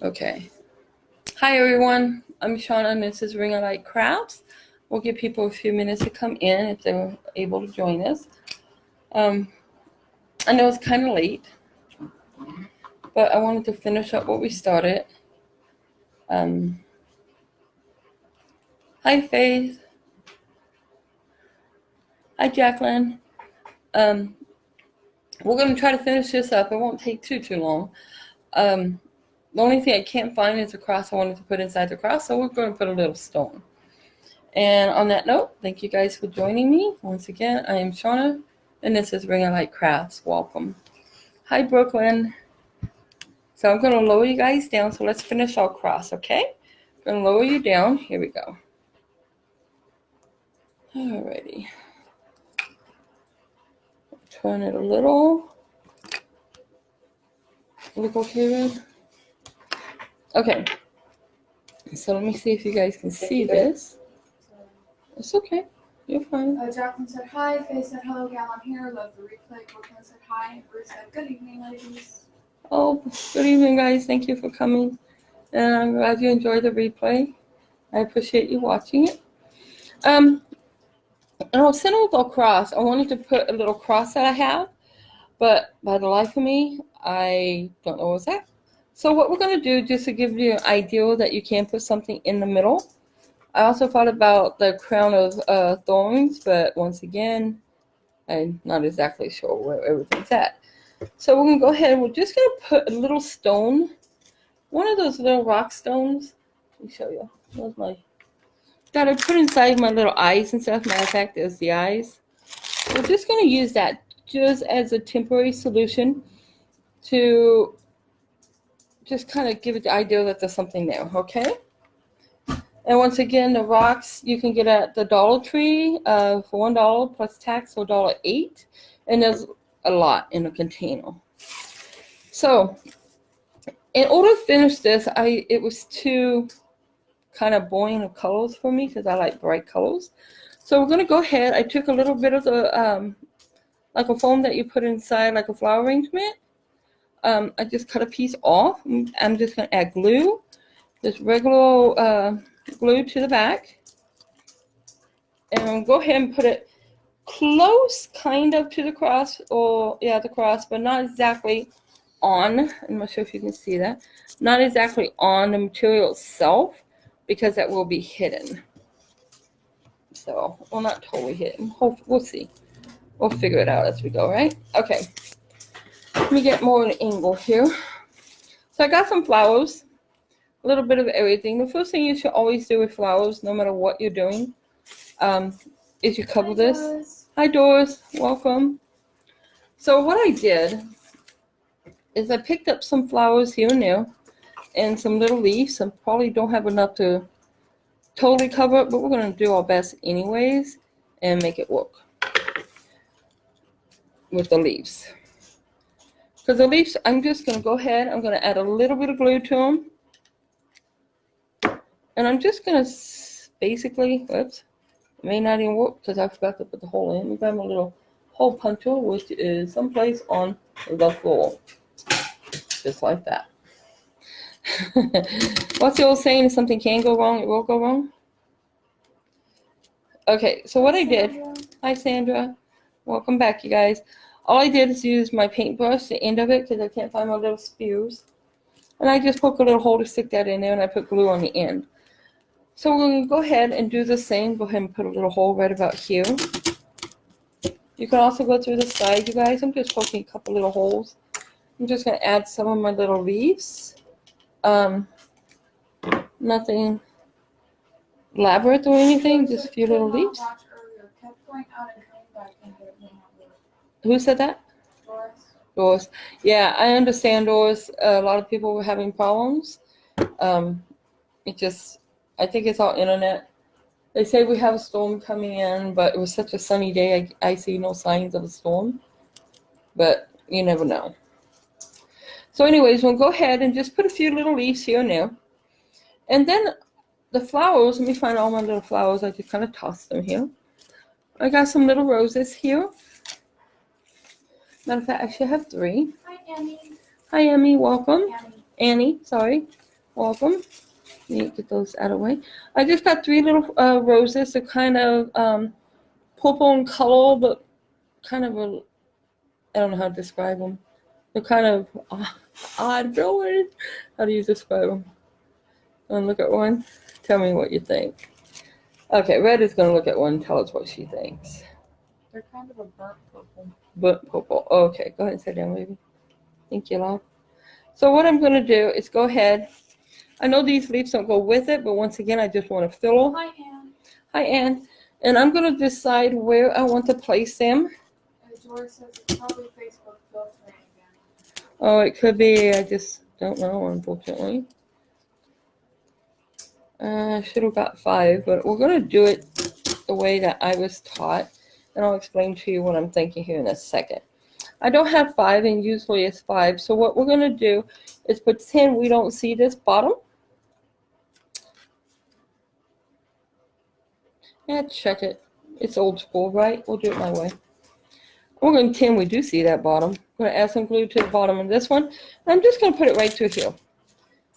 Okay. Hi everyone, I'm Shauna and this is Ring of Light Crafts. We'll give people a few minutes to come in if they're able to join us. I know it's kind of late, but I wanted to finish up what we started. Hi Faith. Hi Jacqueline. We're going to try to finish this up. It won't take too long. The only thing I can't find is a cross I wanted to put inside the cross, so we're going to put a little stone. And on that note, thank you guys for joining me. Once again, I am Shauna, and this is Ring of Light Crafts. Welcome. Hi, Brooklyn. So I'm going to lower you guys down, so let's finish our cross, okay? I'm going to lower you down. Here we go. Alrighty. Turn it a little. Look okay, Red? Okay. So let me see if you guys can see this. It's okay. You're fine. Jacqueline said hi. Faye said hello, gal. I'm here. Love the replay. Brooklyn said hi. Bruce said good evening, ladies. Oh, good evening, guys. Thank you for coming. And I'm glad you enjoyed the replay. I appreciate you watching it. And I'll send over a cross. I wanted to put a little cross that I have, but by the life of me, I don't know what's that. So what we're going to do, just to give you an idea that you can put something in the middle. I also thought about the crown of thorns, but once again, I'm not exactly sure where everything's at. So we're going to go ahead and we're just going to put a little stone, one of those little rock stones. Let me show you. There's my, got to put inside my little eyes and stuff. Matter of fact, there's the eyes. We're just going to use that just as a temporary solution to just kind of give it the idea that there's something there, okay? And once again, the rocks you can get at the Dollar Tree for $1 plus tax, so $1.08. And there's a lot in a container. So in order to finish this, it was too kind of boring of colors for me because I like bright colors. So we're going to go ahead. I took a little bit of the, like a foam that you put inside like a flower arrangement. I just cut a piece off. I'm just going to add glue, just regular glue to the back. And I'll go ahead and put it close kind of to the cross, or yeah, the cross, but not exactly on. I'm not sure if you can see that. Not exactly on the material itself, because that will be hidden. So, well, not totally hidden. We'll see. We'll figure it out as we go, right? Okay. Let me get more of an angle here. So I got some flowers, a little bit of everything. The first thing you should always do with flowers, no matter what you're doing, is you cover this. Doris. Hi, Doris. Welcome. So what I did is I picked up some flowers here and there and some little leaves. I probably don't have enough to totally cover it, but we're going to do our best anyways and make it work with the leaves. Because the leaves, I'm just going to go ahead. I'm going to add a little bit of glue to them. And I'm just going to basically, whoops, it may not even work because I forgot to put the hole in. We got my little hole puncher, which is someplace on the floor. Just like that. What's the old saying? If something can go wrong, it will go wrong. Okay, so what I did, hi Sandra, welcome back you guys. All I did is use my paintbrush, the end of it, because I can't find my little spears. And I just poke a little hole to stick that in there, and I put glue on the end. So we're going to go ahead and do the same. Go ahead and put a little hole right about here. You can also go through the side, you guys. I'm just poking a couple little holes. I'm just going to add some of my little leaves. Nothing elaborate or anything, just a few little leaves. Who said that? Doris. Yeah, I understand, Doris. A lot of people were having problems. I think it's all internet. They say we have a storm coming in, but it was such a sunny day, I see no signs of a storm. But you never know. So anyways, we'll go ahead and just put a few little leaves here and there. And then the flowers, let me find all my little flowers. I just kind of toss them here. I got some little roses here. Matter of fact, I should have 3. Hi, Annie. Hi, Emmy. Welcome. Annie, sorry. Welcome. Need to get those out of the way. I just got 3 little roses. They're kind of purple in color, but kind of a, I don't know how to describe them. They're kind of odd growing. How do you describe them? And look at one. Tell me what you think. Okay, Red is going to look at one and tell us what she thinks. They're kind of a burnt purple. Burnt purple. Okay, go ahead and sit down, baby. Thank you, love. So what I'm going to do is go ahead. I know these leaves don't go with it, but once again, I just want to fill. Hi, Ann. Hi, Ann. And I'm going to decide where I want to place them. George says it's probably Facebook filtering again. Oh, it could be. I just don't know, unfortunately. I should have got 5, but we're going to do it the way that I was taught. And I'll explain to you what I'm thinking here in a second. I don't have 5, and usually it's 5. So what we're going to do is pretend we don't see this bottom. Yeah, check it. It's old school, right? We'll do it my way. We're going to pretend we do see that bottom. I'm going to add some glue to the bottom of this one. And I'm just going to put it right through here.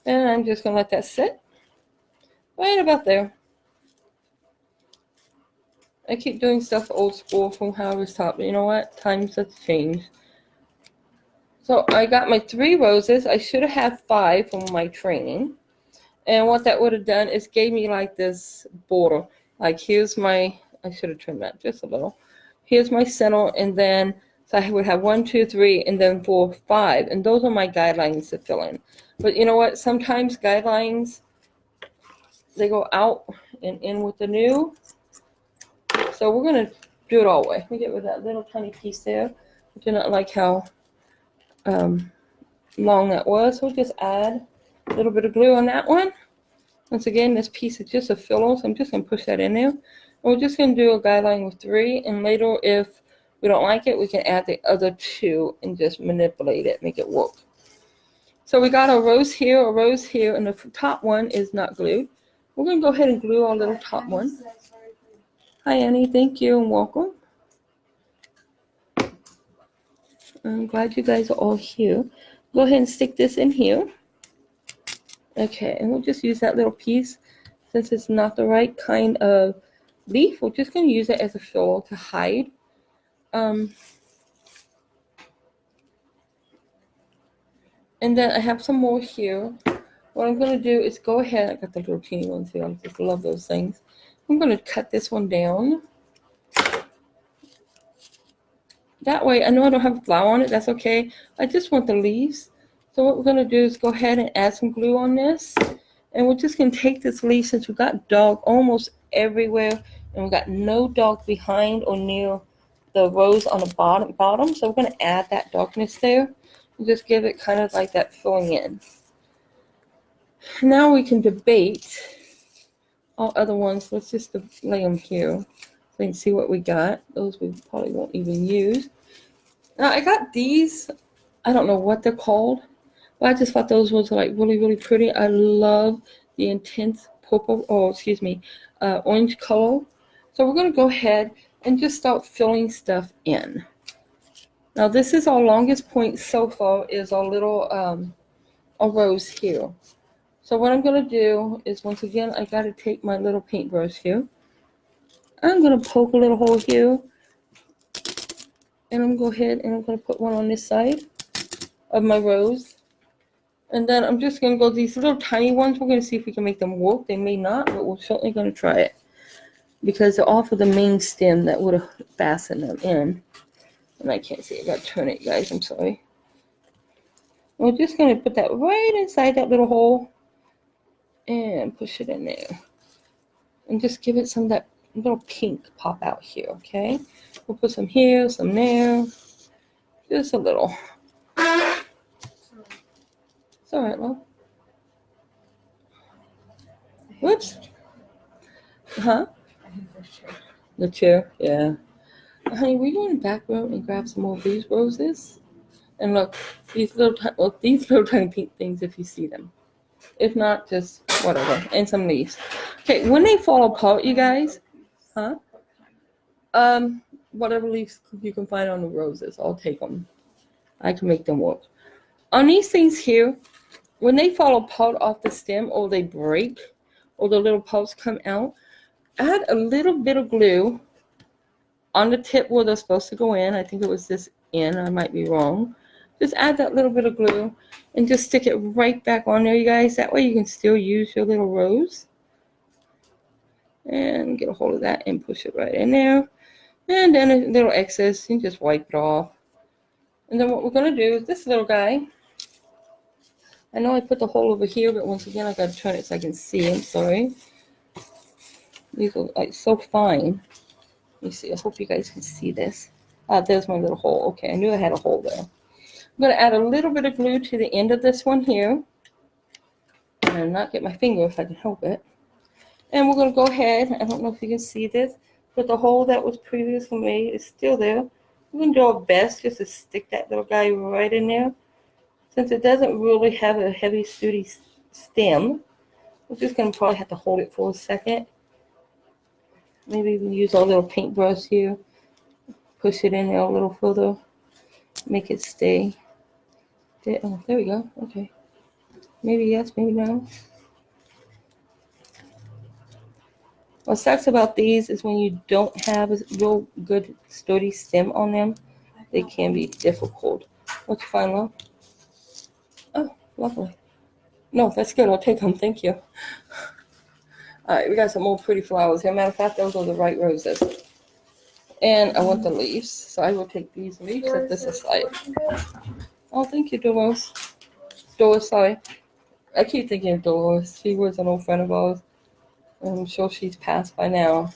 And I'm just going to let that sit. Right about there. I keep doing stuff old school from how I was taught, but you know what? Times have changed. So I got my 3 roses. I should have had 5 from my training. And what that would have done is gave me like this border. Like here's my, I should have trimmed that just a little. Here's my center, and then, so I would have 1, 2, 3, and then 4, 5. And those are my guidelines to fill in. But you know what? Sometimes guidelines, they go out and in with the new. So we're going to do it all the way. Let me get rid of that little tiny piece there. I do not like how long that was. So we'll just add a little bit of glue on that one. Once again, this piece is just a filler, so I'm just going to push that in there. And we're just going to do a guideline with 3. And later, if we don't like it, we can add the other 2 and just manipulate it, make it work. So we got a rose here, and the top one is not glued. We're going to go ahead and glue our little top one. Hi, Annie. Thank you and welcome. I'm glad you guys are all here. Go ahead and stick this in here. Okay, and we'll just use that little piece. Since it's not the right kind of leaf, we're just going to use it as a filler to hide. And then I have some more here. What I'm going to do is go ahead. I got the little teeny ones here. I just love those things. I'm going to cut this one down. That way, I know I don't have a flower on it. That's okay. I just want the leaves. So what we're going to do is go ahead and add some glue on this. And we're just going to take this leaf, since we've got dark almost everywhere. And we've got no dark behind or near the rose on the bottom. So we're going to add that darkness there. And just give it kind of like that filling in. Now we can debate all other ones. Let's just lay them here so you can see what we got. Those we probably won't even use. Now I got these. I don't know what they're called, but I just thought those ones were like really, really pretty. I love the intense purple, orange color. So we're going to go ahead and just start filling stuff in. Now this is our longest point so far, is our little a rose here. So what I'm going to do is, once again, I got to take my little paintbrush here. I'm going to poke a little hole here. And I'm going to go ahead and I'm going to put one on this side of my rose. And then I'm just going to go these little tiny ones. We're going to see if we can make them work. They may not, but we're certainly going to try it. Because they're off of the main stem that would have fastened them in. And I can't see. I got to turn it, guys. I'm sorry. We're just going to put that right inside that little hole. And push it in there. And just give it some of that little pink pop out here, okay? We'll put some here, some there. Just a little. It's all right, love. Whoops. Huh? The chair, yeah. Honey, will you go in the back room and grab some more of these roses? And look, these little tiny pink things, if you see them. If not, just whatever. And some leaves. Okay, when they fall apart, you guys, huh? Whatever leaves you can find on the roses, I'll take them. I can make them work. On these things here, when they fall apart off the stem or they break or the little pulps come out, add a little bit of glue on the tip where they're supposed to go in. I think it was this end. I might be wrong. Just add that little bit of glue and just stick it right back on there, you guys. That way you can still use your little rose. And get a hold of that and push it right in there. And then a little excess, you just wipe it off. And then what we're going to do is this little guy. I know I put the hole over here, but once again, I got to turn it so I can see. I'm sorry. These are like so fine. Let me see. I hope you guys can see this. There's my little hole. Okay, I knew I had a hole there. I'm going to add a little bit of glue to the end of this one here. And not get my finger if I can help it. And we're going to go ahead. I don't know if you can see this, but the hole that was previously made is still there. We're going to do our best just to stick that little guy right in there. Since it doesn't really have a heavy, sturdy stem, we're just going to probably have to hold it for a second. Maybe we can use our little paintbrush here. Push it in there a little further. Make it stay. Oh, there we go. Okay. Maybe yes, maybe no. What sucks about these is when you don't have a real good sturdy stem on them, they can be difficult. What's your find, love? Oh, lovely. No, that's good. I'll take them. Thank you. All right, we got some more pretty flowers here. Matter of fact, those are the right roses. And I want the leaves, so I will take these leaves at this aside. Oh, thank you, Dolores. Doris, sorry. I keep thinking of Dolores. She was an old friend of ours. I'm sure she's passed by now.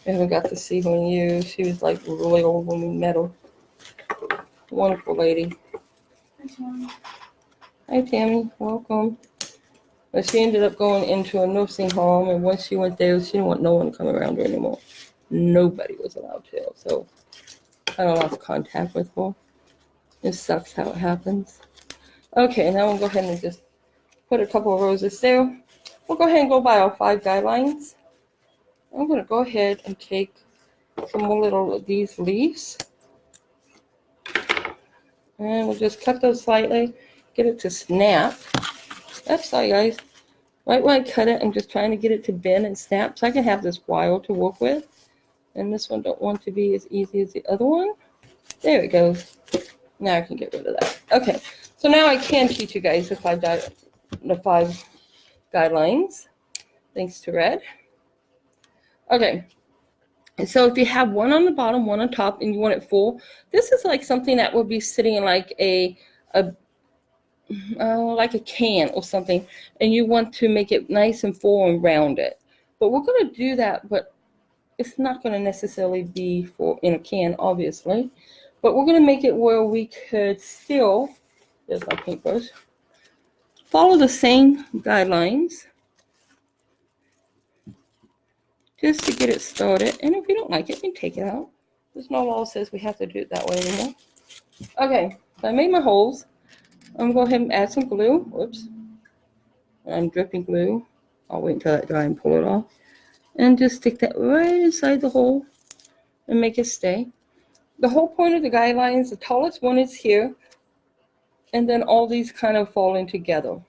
I haven't got to see her in years. She was like really old when we met her. Wonderful lady. Hi, Tammy. Welcome. But she ended up going into a nursing home, and once she went there, she didn't want no one to come around her anymore. Nobody was allowed to. So I lost contact with her. It sucks how it happens. Okay, now we'll go ahead and just put a couple of roses there. We'll go ahead and go by our 5 guidelines. I'm going to go ahead and take some more little of these leaves. And we'll just cut those slightly. Get it to snap. That's sorry, guys. Right when I cut it, I'm just trying to get it to bend and snap so I can have this wire to work with. And this one don't want to be as easy as the other one. There it goes. Now I can get rid of that. Okay, so now I can teach you guys the 5 guidelines. Thanks to Red. Okay, and so if you have one on the bottom, one on top, and you want it full, this is like something that would be sitting in like a can or something, and you want to make it nice and full and rounded. But we're going to do that, but it's not going to necessarily be for in a can, obviously. But we're going to make it where we could still, there's my paintbrush, follow the same guidelines just to get it started. And if you don't like it, you can take it out. There's no law that says we have to do it that way anymore. Okay, so I made my holes. I'm going to go ahead and add some glue. Whoops. I'm dripping glue. I'll wait until that dry and pull it off. And just stick that right inside the hole and make it stay. The whole point of the guidelines, the tallest one is here. And then all these kind of fall in together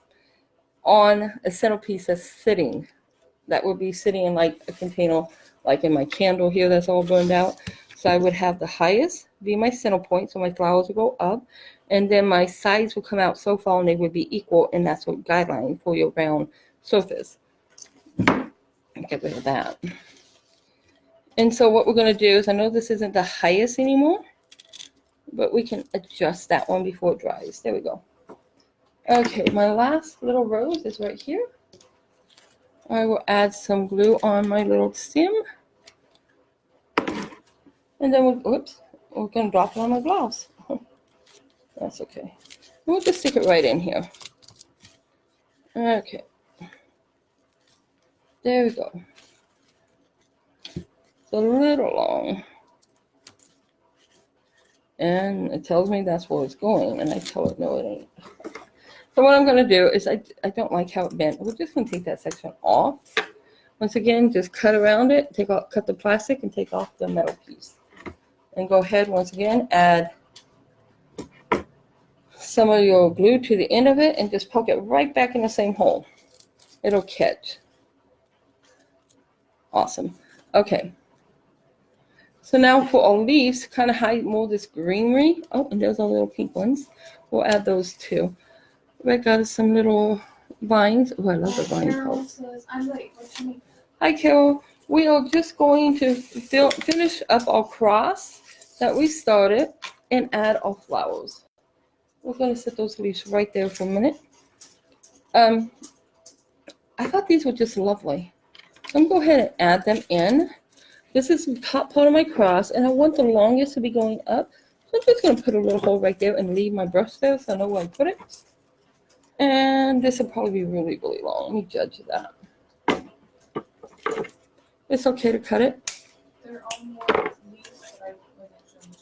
on a centerpiece that's sitting. That would be sitting in like a container, like in my candle here that's all burned out. So I would have the highest be my center point, so my flowers will go up. And then my sides will come out so far and they would be equal, and that's what guideline for your round surface. Get rid of that. And so what we're going to do is, I know this isn't the highest anymore, but we can adjust that one before it dries. There we go. Okay, my last little rose is right here. I will add some glue on my little stem. And then we're going to drop it on my blouse. That's okay. We'll just stick it right in here. Okay. There we go. It's a little long. And it tells me that's where it's going. And I tell it, no, it ain't. So what I'm going to do is, I don't like how it bent. We're just going to take that section off. Once again, just cut around it. Cut the plastic and take off the metal piece. And go ahead, once again, add some of your glue to the end of it and just poke it right back in the same hole. It'll catch. Awesome. Okay. So now for our leaves, kind of hide more this greenery. Oh, and there's our little pink ones. We'll add those too. I got some little vines. Oh, I love the vine Carol says, I'm late. What you mean? Hi, Carol. We are just going to finish up our cross that we started and add our flowers. We're going to set those leaves right there for a minute. I thought these were just lovely. So I'm going to go ahead and add them in. This is the top part of my cross, and I want the longest to be going up. So I'm just going to put a little hole right there and leave my brush there so I know where I put it. And this will probably be really, really long. Let me judge that. It's okay to cut it. There are more leaves that I wasn't showing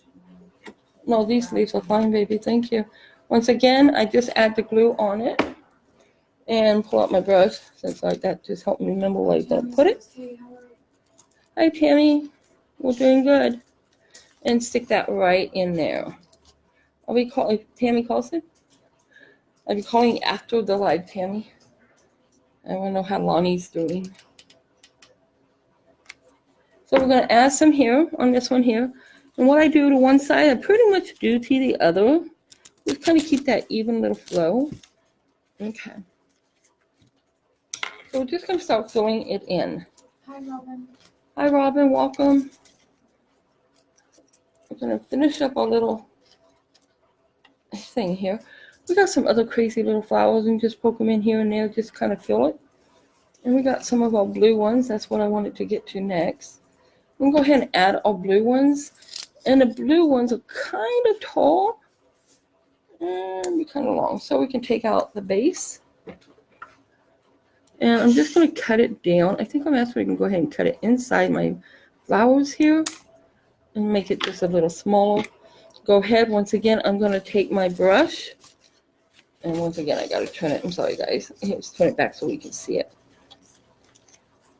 you. No, these leaves are fine, baby. Thank you. Once again, I just add the glue on it and pull out my brush since that just helped me remember where I gotta put it. Hi, Tammy. We're doing good. And stick that right in there. Are we calling Tammy Carlson? Are you calling after the live, Tammy? I want to know how Lonnie's doing. So we're going to add some here on this one here. And what I do to one side, I pretty much do to the other. Just kind of keep that even little flow. Okay. So we're just going to start filling it in. Hi, Robin. Hi, Robin. Welcome. We're going to finish up our little thing here. We got some other crazy little flowers and just poke them in here and there. Just kind of fill it. And we got some of our blue ones. That's what I wanted to get to next. We'll go ahead and add our blue ones. And the blue ones are kind of tall and kind of long. So we can take out the base. And I'm just going to cut it down. I think I'm actually going to go ahead and cut it inside my flowers here. And make it just a little smaller. Go ahead. Once again, I'm going to take my brush. And once again, I got to turn it. I'm sorry, guys. Let's turn it back so we can see it.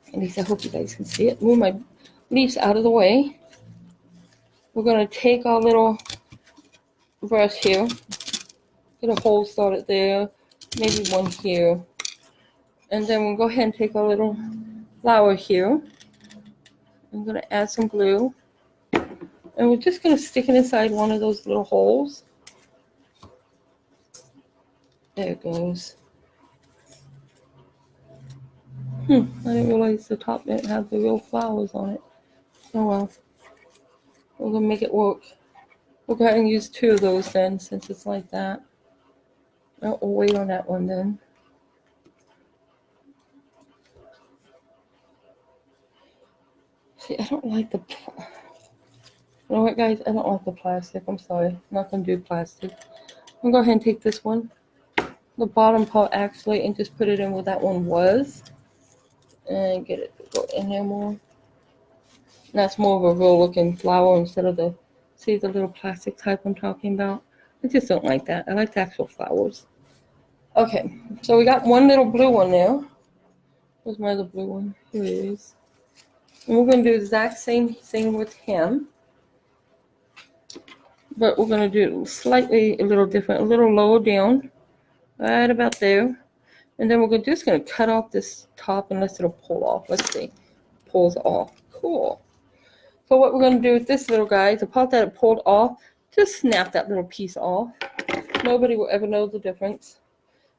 At least I hope you guys can see it. Move my leaves out of the way. We're going to take our little brush here. Get a hole started there. Maybe one here. And then we'll go ahead and take our little flower here. I'm going to add some glue. And we're just going to stick it inside one of those little holes. There it goes. I didn't realize the top didn't have the real flowers on it. Oh well. We're going to make it work. We'll go ahead and use 2 of those then, since it's like that. Oh, we'll wait on that one then. See, I don't like the... You know what, guys? I don't like the plastic. I'm sorry. I'm not going to do plastic. I'm going to go ahead and take this one. The bottom part, actually, and just put it in where that one was. And get it to go in there more. And that's more of a real looking flower instead of the... See the little plastic type I'm talking about? I just don't like that. I like the actual flowers. Okay, so we got one little blue one there. Where's my other blue one? Here it is. And we're going to do the exact same thing with him. But we're going to do slightly a little different, a little lower down. Right about there. And then we're just going to cut off this top unless it'll pull off. Let's see. Pulls off. Cool. So what we're going to do with this little guy, the part that it pulled off, just snap that little piece off. Nobody will ever know the difference.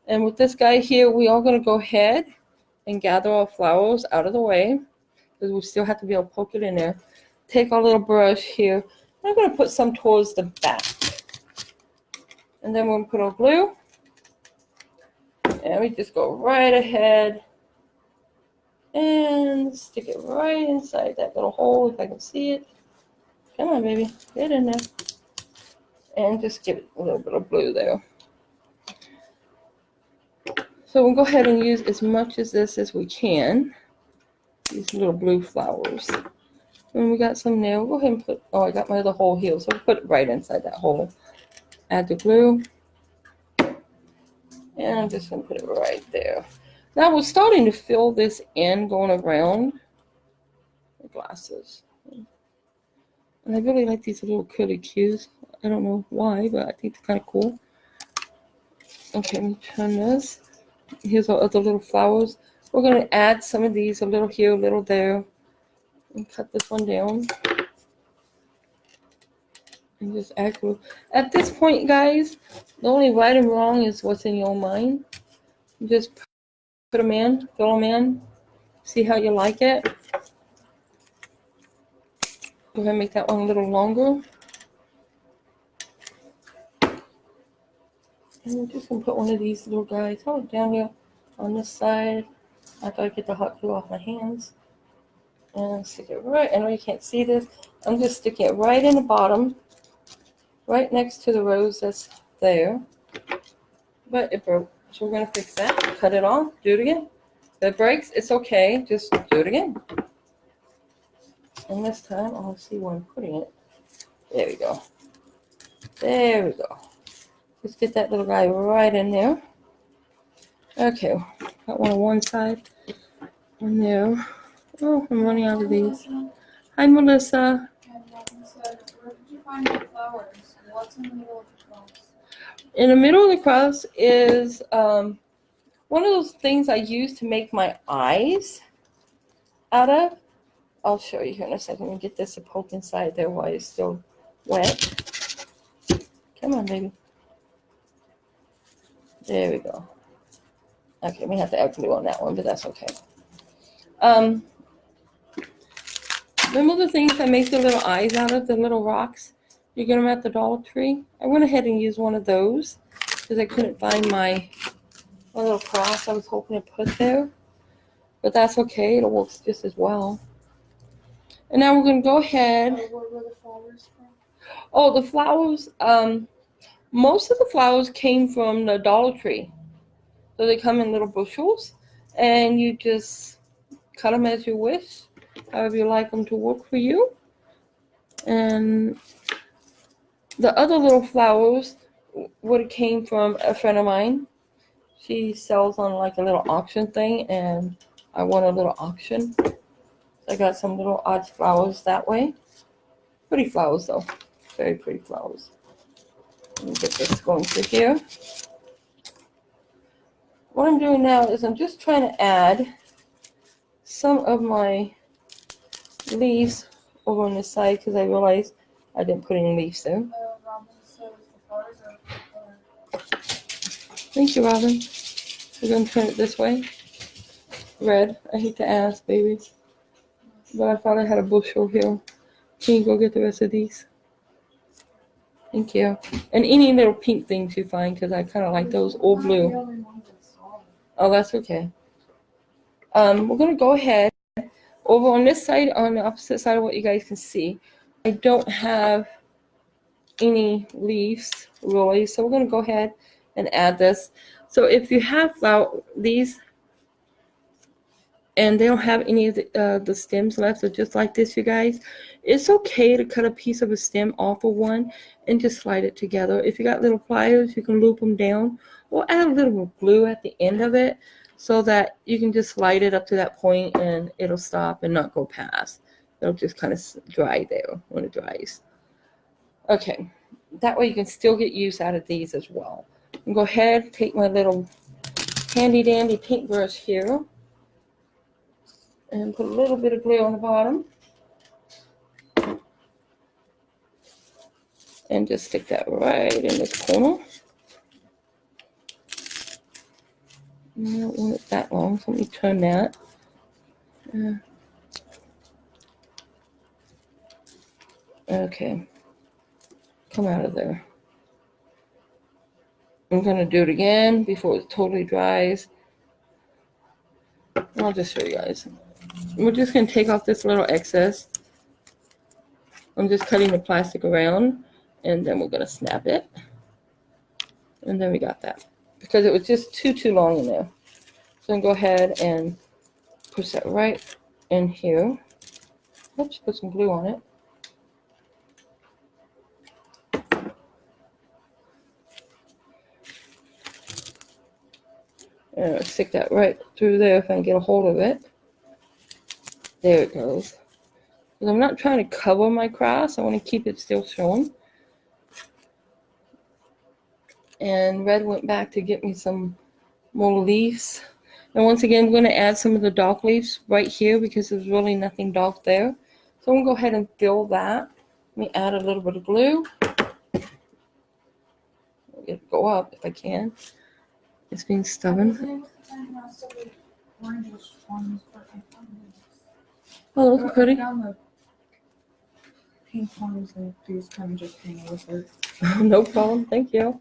And with this guy here, we are going to go ahead and gather our flowers out of the way. Because we still have to be able to poke it in there. Take our little brush here. I'm going to put some towards the back. And then we're going to put our glue. And we just go right ahead and stick it right inside that little hole if I can see it. Come on, baby. Get in there. And just give it a little bit of blue there. So we'll go ahead and use as much of this as we can. These little blue flowers. And we got some there. We'll go ahead and put, oh, I got my other hole here. So we'll put it right inside that hole. Add the glue. And I'm just going to put it right there. Now we're starting to fill this in going around the glasses. And I really like these little curly cues. I don't know why, but I think they're kind of cool. Okay, let me turn this. Here's our other little flowers. We're going to add some of these, a little here, a little there. And cut this one down. And just add glue. At this point, guys, the only right and wrong is what's in your mind. Just put them in, fill them in. See how you like it. We're going to make that one a little longer. And we're just going to put one of these little guys down here on this side. I gotta get the hot glue off my hands. And stick it right, I know you can't see this. I'm just sticking it right in the bottom, right next to the rose that's there. But it broke, so we're gonna fix that. Cut it off, do it again. If it breaks, it's okay, just do it again. And this time, I'll see where I'm putting it. There we go. There we go. Just get that little guy right in there. Okay, got one on one side. And there. Oh, I'm running out of these. Hi, Melissa. And Robin said, where did you find the flowers? What's in the middle of the cross? In the middle of the cross is one of those things I use to make my eyes out of. I'll show you here in a second. Let me get this to poke inside there while it's still wet. Come on, baby. There we go. Okay, we have to add glue on that one, but that's okay. Remember the things I make the little eyes out of, the little rocks? You get them at the Dollar Tree. I went ahead and used one of those because I couldn't find my little cross I was hoping to put there. But that's okay. It'll work just as well. And now we're going to go ahead. Where were the flowers from? Oh, the flowers. Most of the flowers came from the Dollar Tree. So they come in little bushels. And you just cut them as you wish. However you like them to work for you. And the other little flowers would have came from a friend of mine. She sells on like a little auction thing, and I won a little auction. I got some little odd flowers that way. Pretty flowers though. Very pretty flowers. Let me get this going through here. What I'm doing now is I'm just trying to add some of my leaves over on this side because I realized I didn't put any leaves there. Robin said the flowers are Thank you, Robin. We're going to turn it this way. Red. I hate to ask, baby. But I thought I had a bushel here. Can you go get the rest of these? Thank you. And any little pink things you find, because I kind of like those, or blue. Oh, that's okay. We're going to go ahead. Over on this side, on the opposite side of what you guys can see, I don't have any leaves, really. So we're going to go ahead and add this. So if you have these, and they don't have any of the stems left, so just like this, you guys, it's okay to cut a piece of a stem off of one and just slide it together. If you got little pliers, you can loop them down or add a little glue at the end of it so that you can just slide it up to that point and it'll stop and not go past. It'll just kind of dry there when it dries. Okay, that way you can still get use out of these as well. And go ahead, take my little handy dandy paintbrush here and put a little bit of glue on the bottom. And just stick that right in this corner. I don't want it that long, so let me turn that. Okay. Come out of there. I'm going to do it again before it totally dries. I'll just show you guys. We're just going to take off this little excess. I'm just cutting the plastic around, and then we're going to snap it. And then we got that. Because it was just too long in there. So I'm going to go ahead and push that right in here. Oops, put some glue on it. And stick that right through there if I can get a hold of it. There it goes. Because I'm not trying to cover my cross. I want to keep it still showing. And Red went back to get me some more leaves. And once again, I'm going to add some of the dark leaves right here because there's really nothing dark there. So I'm going to go ahead and fill that. Let me add a little bit of glue. It'll go up if I can. It's being stubborn. Oh, those are pretty. The pink ones and these kind of just hang with it. No problem. Thank you.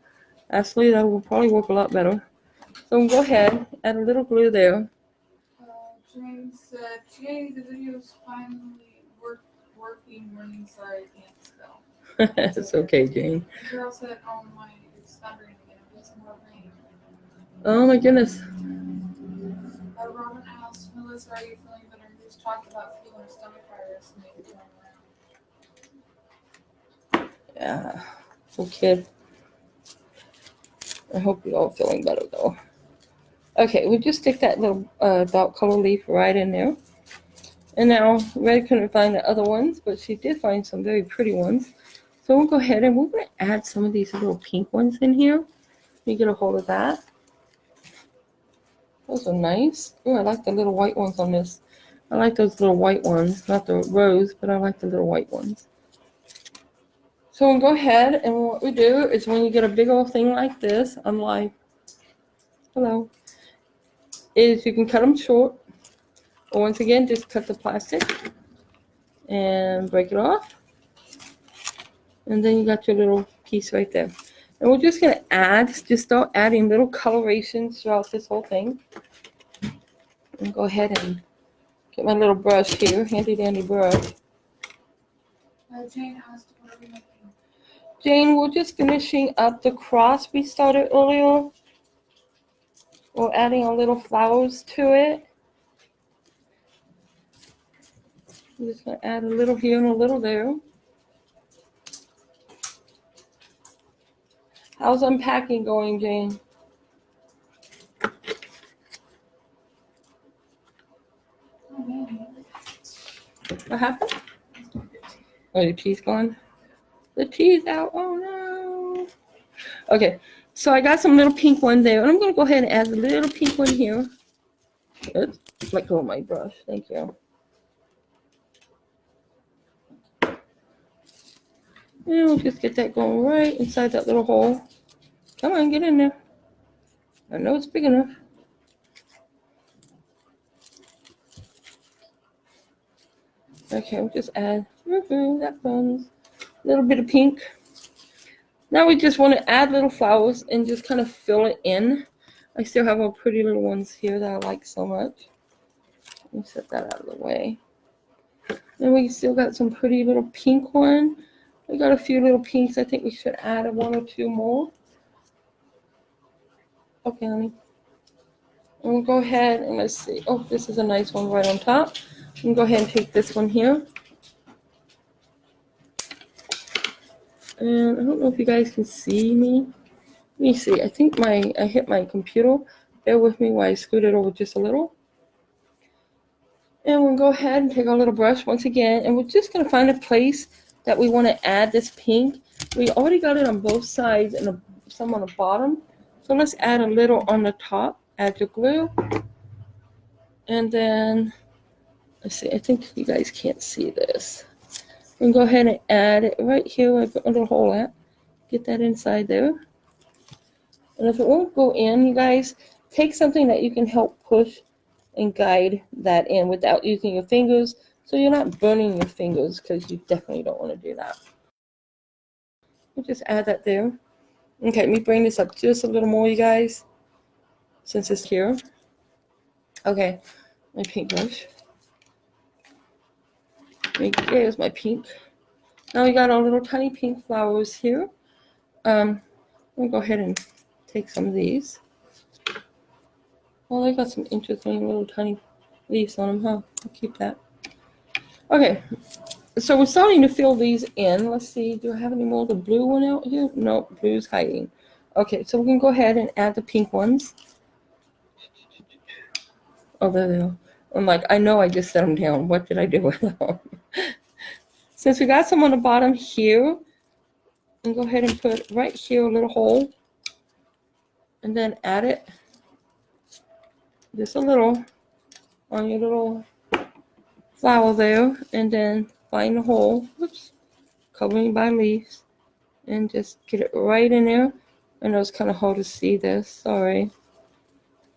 Actually, that will probably work a lot better. So I'm going to go ahead, add a little glue there. Jane said, "Jay, the video is finally working when inside can't spell." It's okay, Jane. The girl said, "Oh my, it's thundering again. It's more rain." Oh my goodness. Robin asked, "Melissa, are you feeling better?" You just talked about feeling a stomach virus maybe going around. Yeah, poor kid. I hope you're all feeling better though. Okay, we'll just stick that little dark color leaf right in there. And now, Red couldn't find the other ones, but she did find some very pretty ones. So we'll go ahead and we're going to add some of these little pink ones in here. Let me get a hold of that. Those are nice. Oh, I like the little white ones on this. I like those little white ones. Not the rose, but I like the little white ones. So we'll go ahead and what we do is when you get a big old thing like this, I'm live. Hello. Is you can cut them short. Or once again, just cut the plastic and break it off. And then you got your little piece right there. And we're just going to just start adding little colorations throughout this whole thing. And go ahead and get my little brush here, handy dandy brush. Jane asked, "What are we making?" Jane, we're just finishing up the cross we started earlier. We're adding a little flowers to it. I'm just going to add a little here and a little there. How's unpacking going, Jane? What happened? Oh, the tea's gone? The tea's out. Oh, no. Okay, so I got some little pink one there. And I'm going to go ahead and add a little pink one here. Oops, let go of my brush. Thank you. And we'll just get that going right inside that little hole. Come on, get in there. I know it's big enough. Okay, we'll just add that runs. A little bit of pink. Now we just want to add little flowers and just kind of fill it in. I still have our pretty little ones here that I like so much. Let me set that out of the way. Then we still got some pretty little pink one. We got a few little pinks. I think we should add one or two more. Okay, honey. And we'll go ahead and let's see. Oh, this is a nice one right on top. I'm going to go ahead and take this one here. And I don't know if you guys can see me. Let me see. I think I hit my computer. Bear with me while I scoot it over just a little. And we'll go ahead and take our little brush once again. And we're just going to find a place that we want to add this pink. We already got it on both sides and some on the bottom. So let's add a little on the top. Add your glue. And then, let's see. I think you guys can't see this. And go ahead and add it right here where I put a little hole at. Get that inside there. And if it won't go in, you guys, take something that you can help push and guide that in without using your fingers, so you're not burning your fingers, because you definitely don't want to do that. We'll just add that there. Okay, let me bring this up just a little more, you guys, since it's here. Okay, my pink brush. There's my pink. Now we got our little tiny pink flowers here. We'll go ahead and take some of these. Well, they got some interesting little tiny leaves on them, huh? I'll keep that. Okay, so we're starting to fill these in. Let's see, do I have any more of the blue one out here? No, blue's hiding. Okay, so we can go ahead and add the pink ones. Oh, there they are. I'm like, I know I just set them down. What did I do with them? Since we got some on the bottom here, and go ahead and put right here a little hole. and then add it just a little on your little flower there, and then find the hole, whoops, covering by leaves, and just get it right in there. I know it's kind of hard to see this, sorry.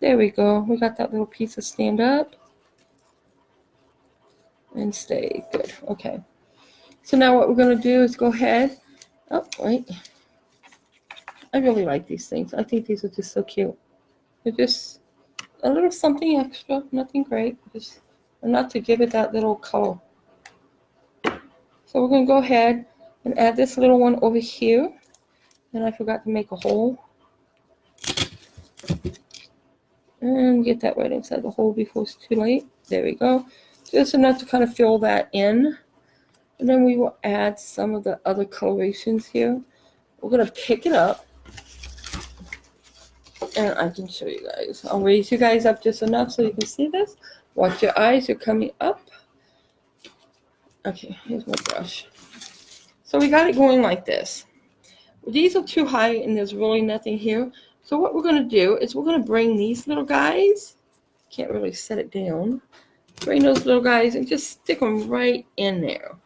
There we go, we got that little piece to stand up and stay good. Okay, so now what we're going to do is go ahead, oh wait, I really like these things. I think these are just so cute. They're just a little something extra, nothing great, just enough to give it that little color. So we're going to go ahead and add this little one over here. And I forgot to make a hole. And get that right inside the hole before it's too late. There we go. Just enough to kind of fill that in. And then we will add some of the other colorations here. We're going to pick it up. And I can show you guys. I'll raise you guys up just enough so you can see this. Watch your eyes, you're coming up. Okay, here's my brush. So we got it going like this. These are too high and there's really nothing here. So what we're going to do is we're going to bring these little guys. Can't really set it down. Bring those little guys and just stick them right in there.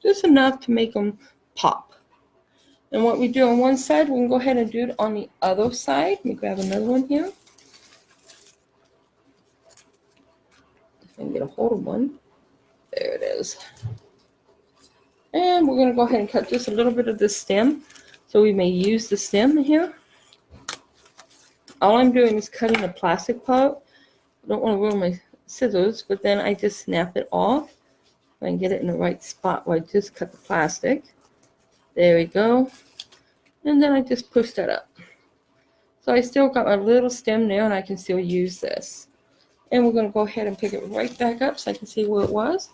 Just enough to make them pop. And what we do on one side, we can go ahead and do it on the other side. Let me grab another one here. If I can get a hold of one. There it is. And we're going to go ahead and cut just a little bit of the stem. So we may use the stem here. All I'm doing is cutting the plastic part. I don't want to ruin my scissors, but then I just snap it off. If I can get it in the right spot where I just cut the plastic. There we go. And then I just push that up. So I still got my little stem there and I can still use this. And we're going to go ahead and pick it right back up so I can see where it was.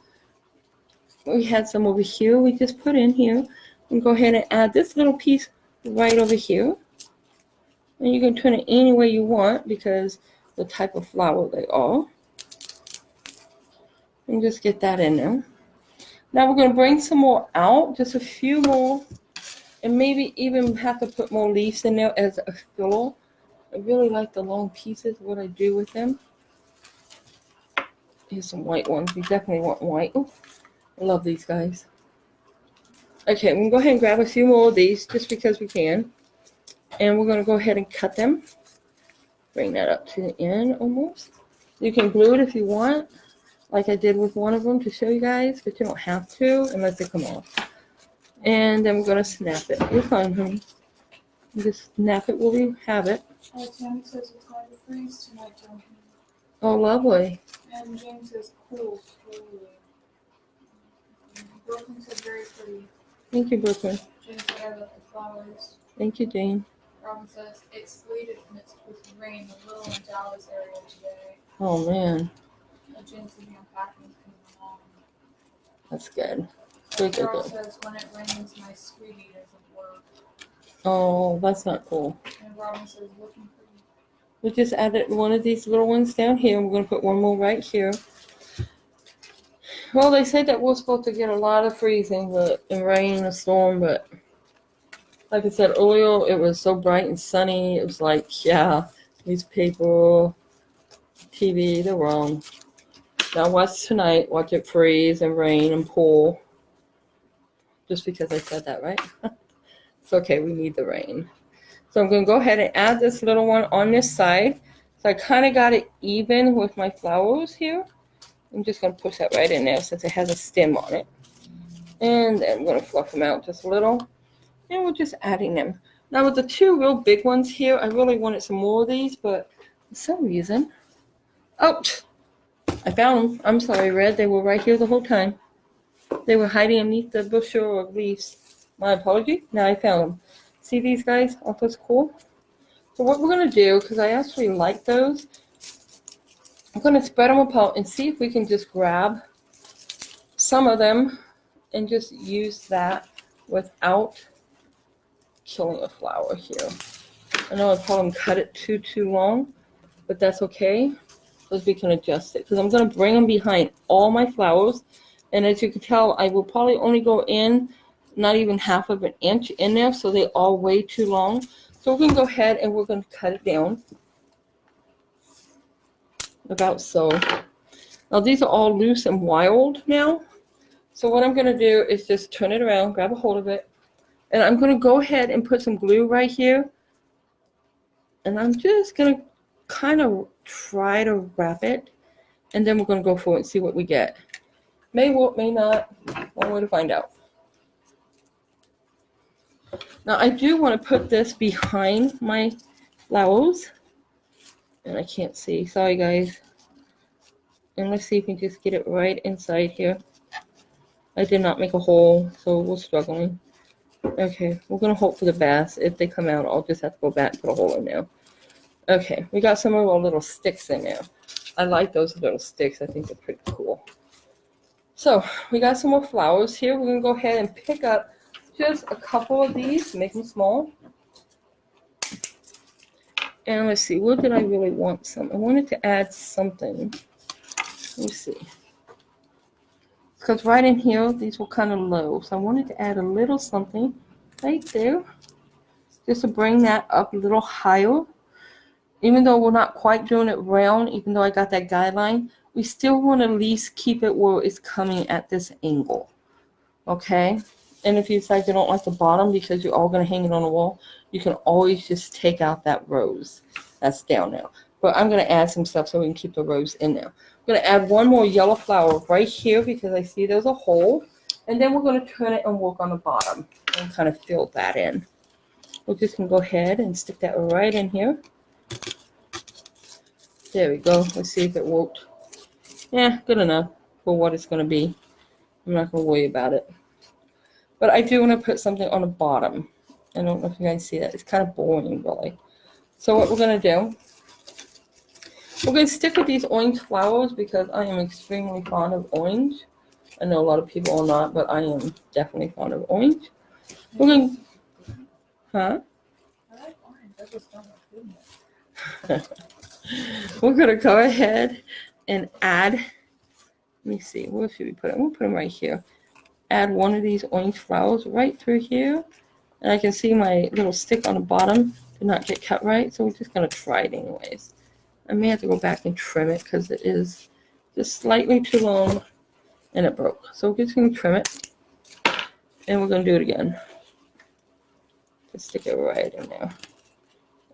We had some over here we just put in here. And go ahead and add this little piece right over here. And you can turn it any way you want because the type of flower they are. And just get that in there. Now we're going to bring some more out, just a few more. And maybe even have to put more leaves in there as a filler. I really like the long pieces, what I do with them. Here's some white ones. We definitely want white. Oh, I love these guys. Okay, we can go ahead and grab a few more of these just because we can. And we're going to go ahead and cut them. Bring that up to the end almost. You can glue it if you want, like I did with one of them to show you guys, but you don't have to unless they come off. And then we're going to snap it. You're fine, honey. Just snap it where we have it. Tammy says it's going to freeze tonight, John. Oh, lovely. And James says cool, slowly. Brooklyn said very pretty. Thank you, Brooklyn. James said I love the flowers. Thank you, Jane. Robin says it's slated and it's supposed to rain a little in Dallas area today. Oh, man. James said the unpacking is coming along. That's good. Good, good, Carol good. says when it rains, my sweetie doesn't work. Oh, that's not cool. And Robin says looking pretty. We just added one of these little ones down here. We're going to put one more right here. Well, they said that we're supposed to get a lot of freezing and rain and storm, but like I said earlier, it was so bright and sunny. It was like, yeah, newspaper, TV, they're wrong. Now watch tonight. Watch it freeze and rain and pour. Just because I said that, right? It's okay. We need the rain. So I'm going to go ahead and add this little one on this side. So I kind of got it even with my flowers here. I'm just going to push that right in there since it has a stem on it. And then I'm going to fluff them out just a little. And we're just adding them. Now with the two real big ones here, I really wanted some more of these, but for some reason, oh, I found them. I'm sorry, Red. They were right here the whole time. They were hiding underneath the bushel of leaves. My apology. Now I found them. See these guys? Aren't those cool? So what we're going to do, because I actually like those, I'm going to spread them apart and see if we can just grab some of them and just use that without killing a flower here. I know I probably cut it too long, but that's okay because we can adjust it. Because I'm going to bring them behind all my flowers, and as you can tell, I will probably only go in not even half of an inch in there, so they are way too long. So So we're going to go ahead and we're going to cut it down. About so. Now these are all loose and wild now. So what I'm going to do is just turn it around, grab a hold of it. And I'm going to go ahead and put some glue right here. And I'm just going to kind of try to wrap it. And then we're going to go for it and see what we get. May work, may not. One way to find out. Now I do want to put this behind my flowers. And I can't see. Sorry guys. And let's see if we can just get it right inside here. I did not make a hole, so we're struggling. Okay, we're going to hope for the best. If they come out, I'll just have to go back and put a hole in there. Okay, we got some of our little sticks in there. I like those little sticks. I think they're pretty cool. So, we got some more flowers here. We're going to go ahead and pick up just a couple of these, make them small. And let's see, what did I really want some? I wanted to add something. Let me see. Because right in here, these were kind of low. So I wanted to add a little something right there. Just to bring that up a little higher. Even though we're not quite doing it round, even though I got that guideline, we still want to at least keep it where it's coming at this angle. Okay? And if you decide you don't like the bottom because you're all going to hang it on the wall, you can always just take out that rose. That's down now. But I'm going to add some stuff so we can keep the rose in there. I'm going to add one more yellow flower right here because I see there's a hole. And then we're going to turn it and work on the bottom and kind of fill that in. We're just going to go ahead and stick that right in here. There we go. Let's see if it worked. Yeah, good enough for what it's going to be. I'm not going to worry about it. But I do want to put something on the bottom. I don't know if you guys see that. It's kind of boring, really. So what we're going to do, we're going to stick with these orange flowers because I am extremely fond of orange. I know a lot of people are not, but I am definitely fond of orange. We're going to, huh? I like orange. I just don't like it. We're going to go ahead and add, let me see, where should we put it? We'll put them right here. Add one of these orange flowers right through here. And I can see my little stick on the bottom did not get cut right, so we're just going to try it anyways. I may have to go back and trim it because it is just slightly too long and it broke. So we're just going to trim it and we're going to do it again. Just stick it right in there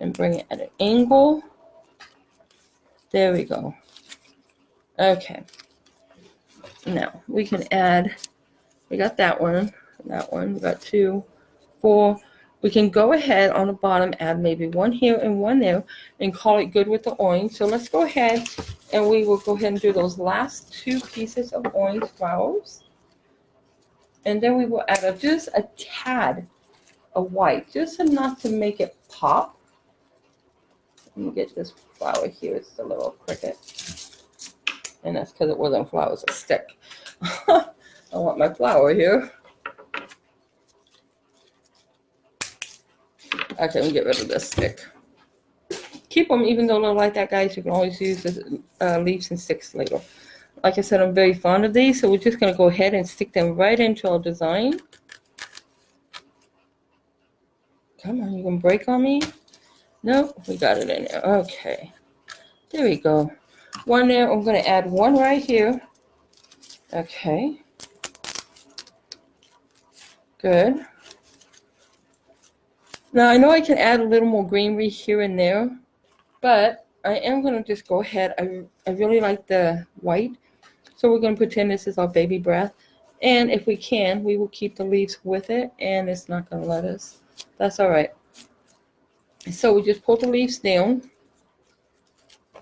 and bring it at an angle. There we go. Okay. Now we can add, we got that one, we got 2, 4. We can go ahead on the bottom, add maybe one here and one there, and call it good with the orange. So let's go ahead and we will go ahead and do those last 2 pieces of orange flowers. And then we will add just a tad of white, just enough to make it pop. Let me get this flower here. It's a little cricket. And that's because it wasn't a flower, it's a stick. I want my flower here. Okay, let me get rid of this stick. Keep them even though they're like that, guys. You can always use the leaves and sticks later. Like I said, I'm very fond of these, so we're just going to go ahead and stick them right into our design. Come on, you going to break on me? Nope, we got it in there. Okay. There we go. One there. I'm going to add one right here. Okay. Good. Now, I know I can add a little more greenery here and there, but I am going to just go ahead. I really like the white, so we're going to pretend this is our baby breath. And if we can, we will keep the leaves with it, and it's not going to let us. That's all right. So we just pull the leaves down.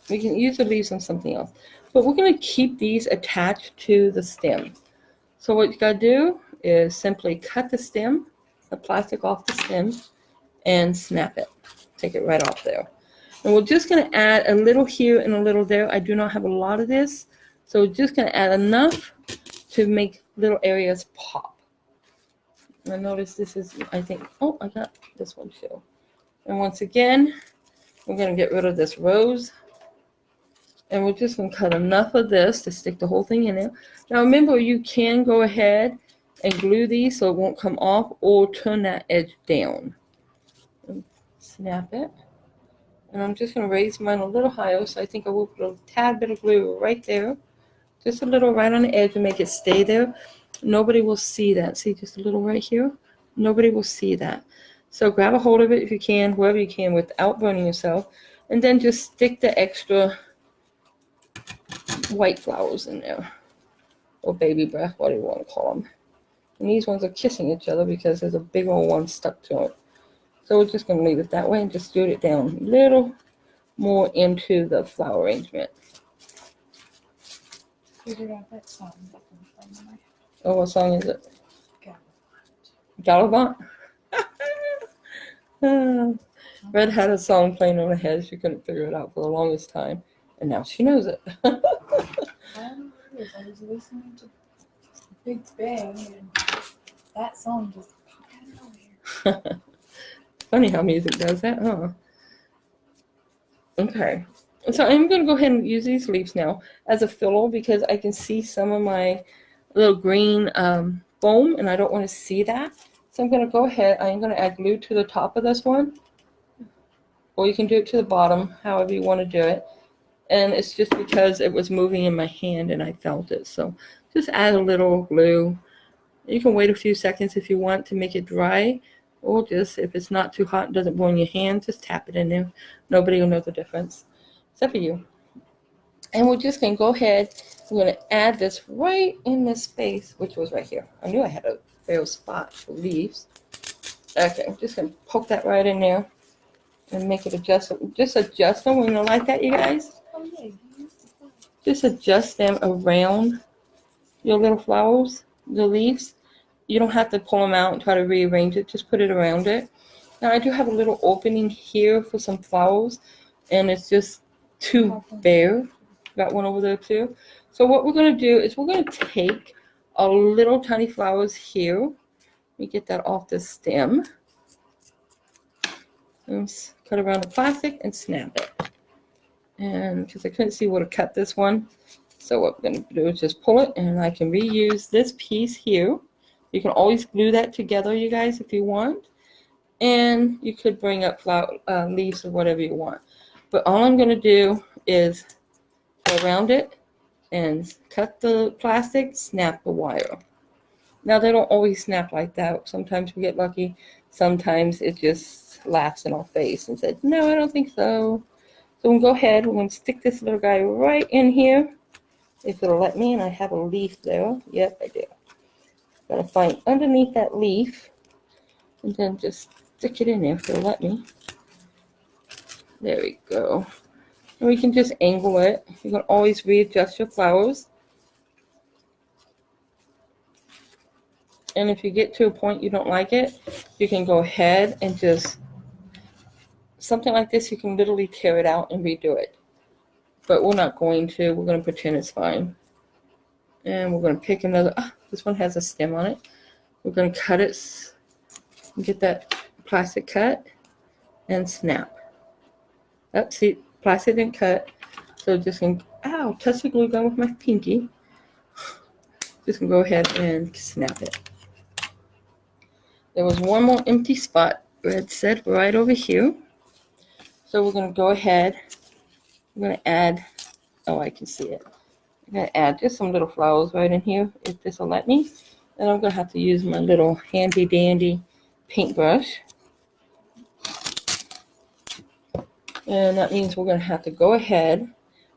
We can use the leaves on something else. But we're going to keep these attached to the stem. So what you got to do is simply cut the stem, the plastic off the stem, and snap it. Take it right off there. And we're just going to add a little here and a little there. I do not have a lot of this, so we're just going to add enough to make little areas pop. And notice this is, I think, oh, I got this one too. And once again, we're going to get rid of this rose. And we're just going to cut enough of this to stick the whole thing in there. Now remember, you can go ahead and glue these so it won't come off, or turn that edge down. snap it. And I'm just going to raise mine a little higher, so I think I will put a tad bit of glue right there. Just a little right on the edge and make it stay there. Nobody will see that. See, just a little right here? Nobody will see that. So grab a hold of it if you can, wherever you can, without burning yourself. And then just stick the extra white flowers in there. Or baby breath, what do you want to call them. And these ones are kissing each other because there's a big old one stuck to it. So we're just going to leave it that way and just scoot it down a little more into the flower arrangement. Figured out that song. Oh, what song is it? Gallivant? Red had a song playing on her head. She couldn't figure it out for the longest time. And now she knows it. I don't know what it is. I was listening to Big Bang and that song just popped out of nowhere. Funny how music does that, huh? Okay. So I'm going to go ahead and use these leaves now as a filler because I can see some of my little green foam and I don't want to see that. So I'm going to go ahead. I'm going to add glue to the top of this one. Or you can do it to the bottom, however you want to do it. And it's just because it was moving in my hand and I felt it. So just add a little glue. You can wait a few seconds if you want to make it dry. Or just, if it's not too hot and doesn't burn your hand, just tap it in there. Nobody will know the difference, except for you. And we're just going to go ahead. We're going to add this right in this space, which was right here. I knew I had a fair spot for leaves. Okay, I'm just going to poke that right in there and make it adjustable. Just adjust them when you like that, you guys. Just adjust them around your little flowers, the leaves. You don't have to pull them out and try to rearrange it. Just put it around it. Now I do have a little opening here for some flowers, and it's just too bare. Got one over there too. So what we're going to do is we're going to take our little tiny flowers here. Let me get that off the stem. And cut around the plastic and snap it. And because I couldn't see where to cut this one, so what we're going to do is just pull it, and I can reuse this piece here. You can always glue that together, you guys, if you want. And you could bring up flower leaves or whatever you want. But all I'm going to do is go around it and cut the plastic, snap the wire. Now, they don't always snap like that. Sometimes we get lucky. Sometimes it just laughs in our face and says, no, I don't think so. So we'll go ahead. We're going to stick this little guy right in here, if it'll let me. And I have a leaf there. Yep, I do. Gotta find underneath that leaf and then just stick it in there if it'll let me. There we go. And we can just angle it. You can always readjust your flowers. And if you get to a point you don't like it, you can go ahead and just, something like this, you can literally tear it out and redo it. But we're not going to. We're going to pretend it's fine. And we're going to pick another, this one has a stem on it. We're going to cut it, get that plastic cut, and snap. Oh, see, plastic didn't cut. So just going to, touch the glue gun with my pinky. Just going to go ahead and snap it. There was one more empty spot where it said right over here. So we're going to go ahead. We're going to add, I can see it. I'm going to add just some little flowers right in here, if this will let me. And I'm going to have to use my little handy dandy paintbrush. And that means we're going to have to go ahead,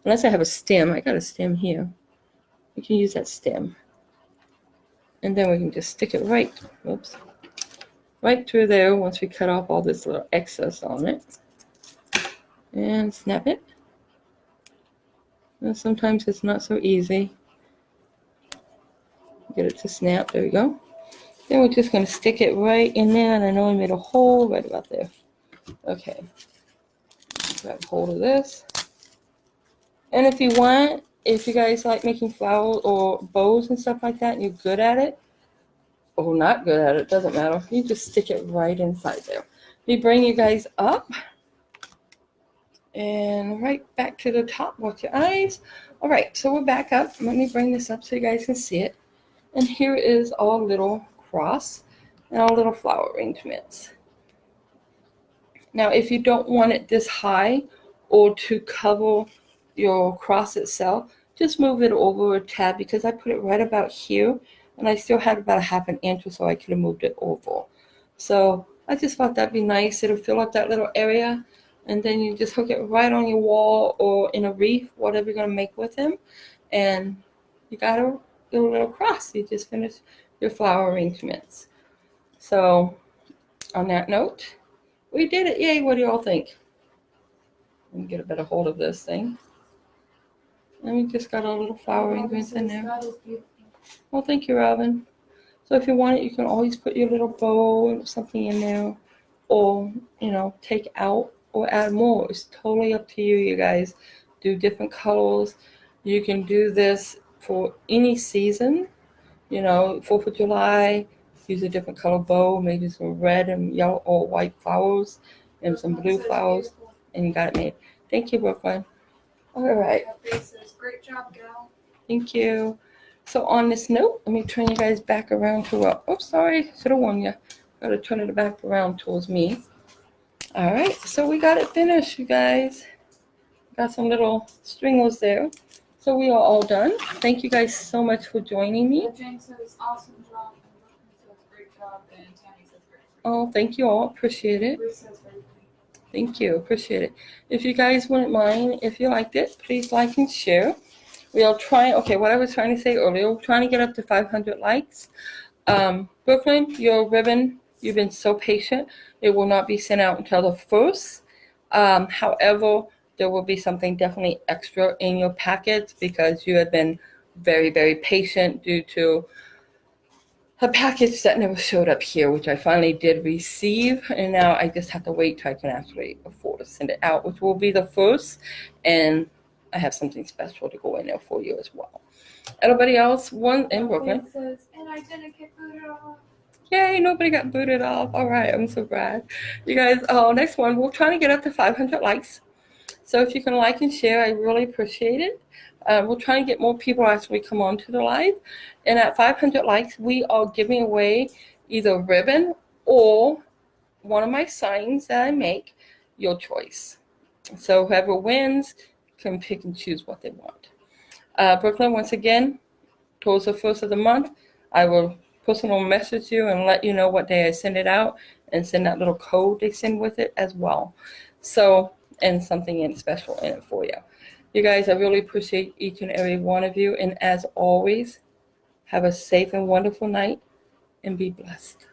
unless I have a stem. I got a stem here. We can use that stem. And then we can just stick it right through there once we cut off all this little excess on it. And snap it. And sometimes it's not so easy. Get it to snap. There we go. Then we're just going to stick it right in there. And I know I made a hole right about there. Okay. Grab hold of this. And if you want, if you guys like making flowers or bows and stuff like that, and you're good at it, or not good at it, doesn't matter. You just stick it right inside there. You bring you guys up. And right back to the top. Watch your eyes. All right, so we're back up. Let me bring this up so you guys can see it. And here is our little cross and our little flower arrangements. Now, if you don't want it this high or to cover your cross itself, just move it over a tad, because I put it right about here and I still had about a half an inch or so I could have moved it over. So I just thought that'd be nice. It'll fill up that little area, and then you just hook it right on your wall or in a wreath, whatever you're going to make with them, and you got a little cross. You just finished your flower arrangements. So on that note, we did it. Yay, what do you all think? Let me get a better hold of this thing. And we just got a little flower arrangement in there. That is beautiful. Well, thank you, Robin. So if you want it, you can always put your little bow or something in there, or, you know, take out or add more. It's totally up to you, you guys. Do different colors. You can do this for any season. You know, 4th of July, use a different color bow, maybe some red and yellow or white flowers and some blue flowers, and you got it made. Thank you, Brooklyn. All right. Great job, gal. Thank you. So on this note, let me turn you guys back around to, oh, sorry, should have warned you. Got to turn it back around towards me. All right, so we got it finished, you guys. Got some little stringers there. So we are all done. Thank you guys so much for joining me. Jane says awesome job, and Brooklyn says great job, and Tammy says great job. Oh, thank you all. Appreciate it. Bruce says very good. Thank you. Appreciate it. If you guys wouldn't mind, if you liked it, please like and share. We are trying, okay, what I was trying to say earlier, we're trying to get up to 500 likes. Brooklyn, your ribbon, you've been so patient. It will not be sent out until the 1st. However, there will be something definitely extra in your packets, because you have been very, very patient due to a package that never showed up here, which I finally did receive, and now I just have to wait till I can actually afford to send it out, which will be the 1st, and I have something special to go in there for you as well. Everybody else, one in Brooklyn. Says, and I didn't get booted off. Yay, nobody got booted off. All right, I'm so glad. You guys, next one, we're trying to get up to 500 likes. So if you can like and share, I really appreciate it. We're trying to get more people actually come on to the live. And at 500 likes, we are giving away either ribbon or one of my signs that I make, your choice. So whoever wins can pick and choose what they want. Brooklyn, once again, towards the 1st of the month, I will personally message you and let you know what day I send it out, and send that little code they send with it as well. So, and something in special in it for you. You guys, I really appreciate each and every one of you. And as always, have a safe and wonderful night, and be blessed.